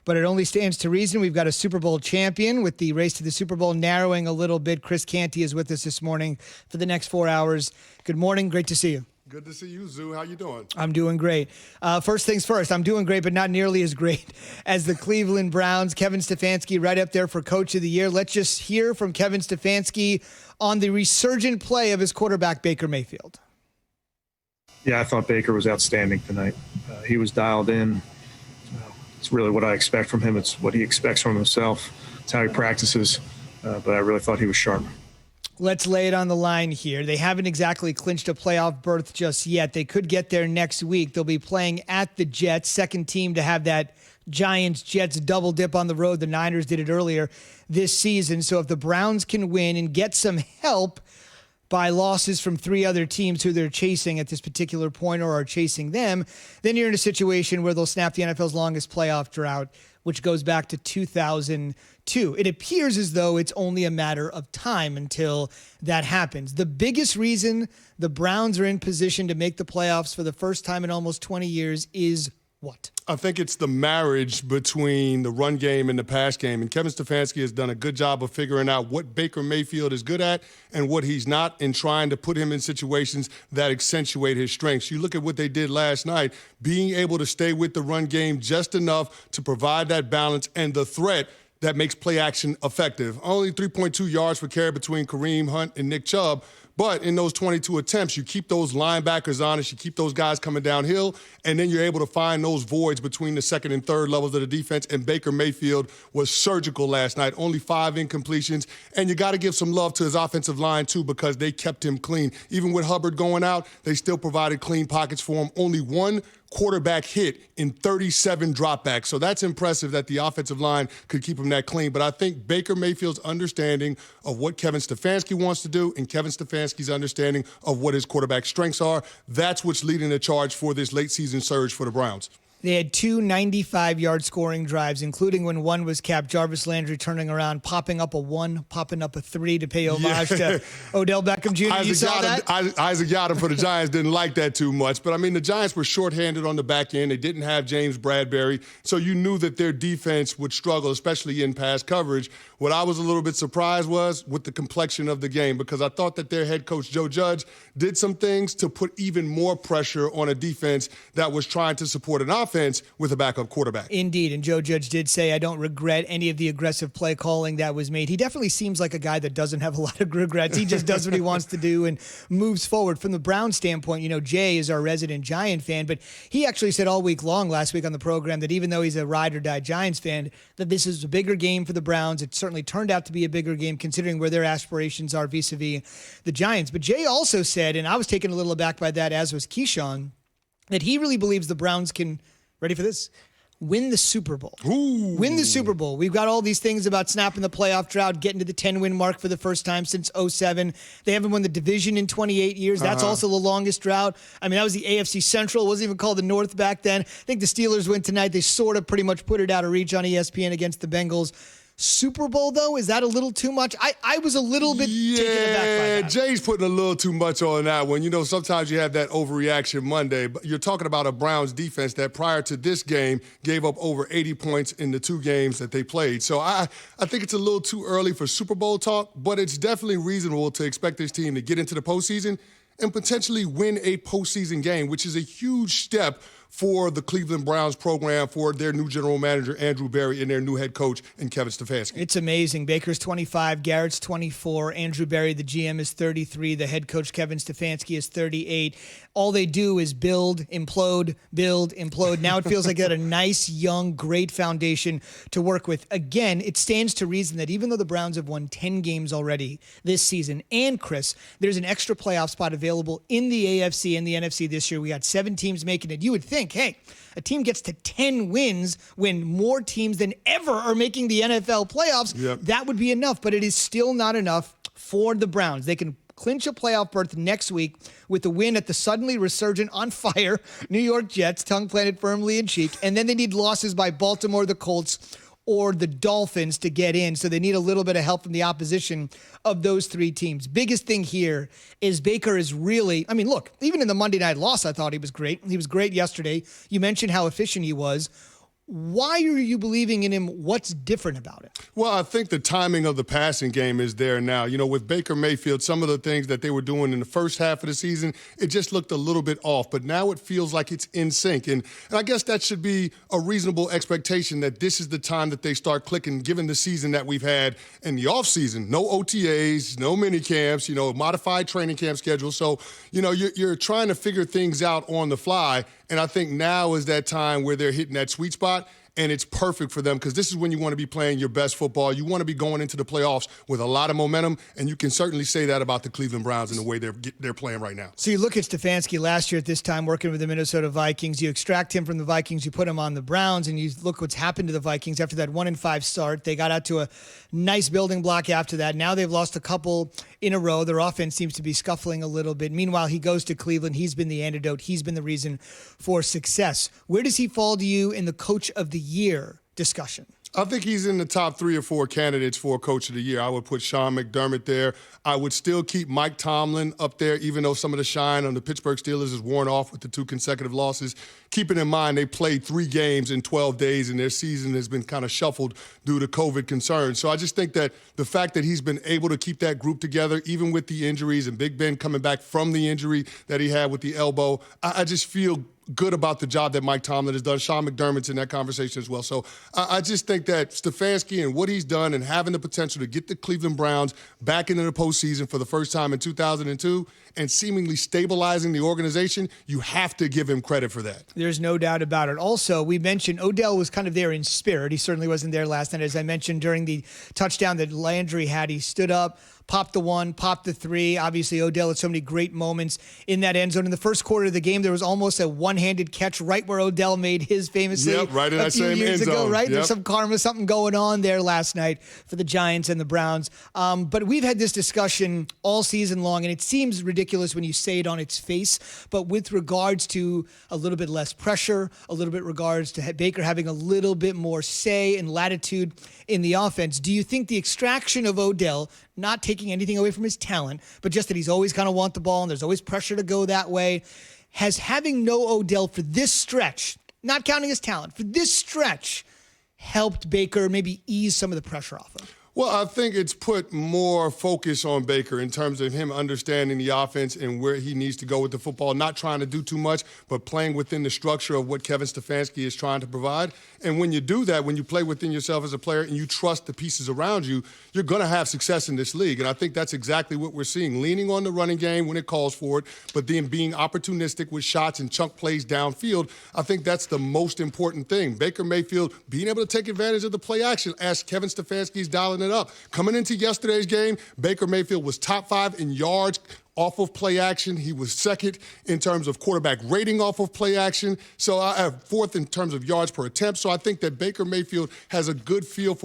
but it only stands to reason. We've got a Super Bowl champion with the race to the Super Bowl narrowing a little bit. Chris Canty is with us this morning for the next 4 hours. Good morning. Great to see you. Good to see you, Zoo. How you doing? I'm doing great. First things first, I'm doing great, but not nearly as great as the Cleveland Browns. Kevin Stefanski right up there for Coach of the Year. Let's just hear from Kevin Stefanski on the resurgent play of his quarterback, Baker Mayfield. Yeah, I thought Baker was outstanding tonight. He was dialed in. It's really what I expect from him. It's what he expects from himself. It's how he practices. But I really thought he was sharp. Let's lay it on the line here. They haven't exactly clinched a playoff berth just yet. They could get there next week. They'll be playing at the Jets, second team to have that Giants-Jets double dip on the road. The Niners did it earlier this season. So if the Browns can win and get some help by losses from three other teams who they're chasing at this particular point or are chasing them, then you're in a situation where they'll snap the NFL's longest playoff drought, which goes back to 2002. It appears as though it's only a matter of time until that happens. The biggest reason the Browns are in position to make the playoffs for the first time in almost 20 years is what? I think it's the marriage between the run game and the pass game. And Kevin Stefanski has done a good job of figuring out what Baker Mayfield is good at and what he's not, and trying to put him in situations that accentuate his strengths. You look at what they did last night, being able to stay with the run game just enough to provide that balance and the threat that makes play action effective. Only 3.2 yards per carry between Kareem Hunt and Nick Chubb. But in those 22 attempts, you keep those linebackers honest, you keep those guys coming downhill, and then you're able to find those voids between the second and third levels of the defense. And Baker Mayfield was surgical last night, only 5 incompletions. And you got to give some love to his offensive line, too, because they kept him clean. Even with Hubbard going out, they still provided clean pockets for him. Only one quarterback hit in 37 dropbacks. So that's impressive that the offensive line could keep him that clean. But I think Baker Mayfield's understanding of what Kevin Stefanski wants to do and Kevin Stefanski's understanding of what his quarterback strengths are, that's what's leading the charge for this late season surge for the Browns. They had 2 95-yard scoring drives, including when one was capped, Jarvis Landry turning around, popping up a 1, popping up a 3 to pay homage to Odell Beckham Jr. You saw that? Isaac Yadam for the Giants didn't like that too much. But, I mean, the Giants were shorthanded on the back end. They didn't have James Bradbury. So you knew that their defense would struggle, especially in pass coverage. What I was a little bit surprised was with the complexion of the game, because I thought that their head coach, Joe Judge, did some things to put even more pressure on a defense that was trying to support an offense with a backup quarterback. Indeed, and Joe Judge did say, I don't regret any of the aggressive play calling that was made. He definitely seems like a guy that doesn't have a lot of regrets. He just does what he wants to do and moves forward. From the Browns standpoint, you know, Jay is our resident Giant fan, but he actually said all week long last week on the program that even though he's a ride-or-die Giants fan, that this is a bigger game for the Browns. It certainly turned out to be a bigger game considering where their aspirations are vis-a-vis the Giants. But Jay also said, and I was taken a little aback by that, as was Keyshawn, that he really believes the Browns can, ready for this, win the Super Bowl. Ooh. Win the Super Bowl. We've got all these things about snapping the playoff drought, getting to the 10-win mark for the first time since 2007. They haven't won the division in 28 years. That's also the longest drought. I mean, that was the AFC Central. It wasn't even called the North back then. I think the Steelers win tonight. They sort of pretty much put it out of reach on ESPN against the Bengals. Super Bowl, though, is that a little too much? I was a little bit taken aback by that. Yeah, Jay's putting a little too much on that one. You know, sometimes you have that overreaction Monday, but you're talking about a Browns defense that prior to this game gave up over 80 points in the 2 games that they played. So I think it's a little too early for Super Bowl talk, but it's definitely reasonable to expect this team to get into the postseason and potentially win a postseason game, which is a huge step for the Cleveland Browns program, for their new general manager, Andrew Berry, and their new head coach, and Kevin Stefanski. It's amazing. Baker's 25, Garrett's 24, Andrew Berry, the GM, is 33, the head coach, Kevin Stefanski, is 38. All they do is build, implode, build, implode. Now it feels like they got a nice, young, great foundation to work with. Again, it stands to reason that even though the Browns have won 10 games already this season, and Chris, there's an extra playoff spot available in the AFC and the NFC this year. We got 7 teams making it. You would think, hey, a team gets to 10 wins when more teams than ever are making the NFL playoffs. Yep. That would be enough, but it is still not enough for the Browns. They can clinch a playoff berth next week with a win at the suddenly resurgent, on fire New York Jets, tongue planted firmly in cheek, and then they need losses by Baltimore, the Colts, or the Dolphins to get in. So they need a little bit of help from the opposition of those 3 teams. Biggest thing here is Baker is really, I mean, look, even in the Monday night loss, I thought he was great. He was great yesterday. You mentioned how efficient he was. Why are you believing in him? What's different about it? Well, I think the timing of the passing game is there now. You know, with Baker Mayfield, some of the things that they were doing in the first half of the season, it just looked a little bit off. But now it feels like it's in sync. And I guess that should be a reasonable expectation that this is the time that they start clicking, given the season that we've had in the offseason. No OTAs, no mini camps, you know, modified training camp schedule. So, you know, you're trying to figure things out on the fly. And I think now is that time where they're hitting that sweet spot. And it's perfect for them because this is when you want to be playing your best football. You want to be going into the playoffs with a lot of momentum, and you can certainly say that about the Cleveland Browns in the way they're playing right now. So you look at Stefanski last year at this time working with the Minnesota Vikings. You extract him from the Vikings, you put him on the Browns, and you look what's happened to the Vikings after that 1-5 start. They got out to a nice building block after that. Now they've lost a couple in a row. Their offense seems to be scuffling a little bit. Meanwhile, he goes to Cleveland. He's been the antidote. He's been the reason for success. Where does he fall to you in the Coach of the Year discussion? I think he's in the top 3 or 4 candidates for Coach of the Year. I would put Sean McDermott there. I would still keep Mike Tomlin up there, even though some of the shine on the Pittsburgh Steelers is worn off with the 2 consecutive losses. Keeping in mind they played 3 games in 12 days, and their season has been kind of shuffled due to COVID concerns. So I just think that the fact that he's been able to keep that group together, even with the injuries, and Big Ben coming back from the injury that he had with the elbow, I just feel good about the job that Mike Tomlin has done. Sean McDermott's in that conversation as well. So I just think that Stefanski and what he's done and having the potential to get the Cleveland Browns back into the postseason for the first time in 2002 and seemingly stabilizing the organization, you have to give him credit for that. There's no doubt about it. Also, we mentioned Odell was kind of there in spirit. He certainly wasn't there last night. As I mentioned during the touchdown that Landry had, he stood up, popped the 1, popped the 3. Obviously, Odell had so many great moments in that end zone. In the first quarter of the game, there was almost a one-handed catch right where Odell made his famously right in a that few same years end ago, zone. right? Yep. There's some karma, something going on there last night for the Giants and the Browns. But we've had this discussion all season long, and it seems ridiculous when you say it on its face. But with regards to a little bit less pressure, a little bit regards to Baker having a little bit more say and latitude in the offense, do you think the extraction of Odell, not taking anything away from his talent, but just that he's always going to want the ball and there's always pressure to go that way, has having no Odell for this stretch, not counting his talent, for this stretch, helped Baker maybe ease some of the pressure off him? Well, I think it's put more focus on Baker in terms of him understanding the offense and where he needs to go with the football, not trying to do too much, but playing within the structure of what Kevin Stefanski is trying to provide. And when you do that, when you play within yourself as a player and you trust the pieces around you, you're going to have success in this league. And I think that's exactly what we're seeing, leaning on the running game when it calls for it, but then being opportunistic with shots and chunk plays downfield. I think that's the most important thing. Baker Mayfield being able to take advantage of the play action as Kevin Stefanski's dialing it up. Coming into yesterday's game, Baker Mayfield was top 5 in yards off of play action. He was second in terms of quarterback rating off of play action. So I have 4th in terms of yards per attempt. So I think that Baker Mayfield has a good feel for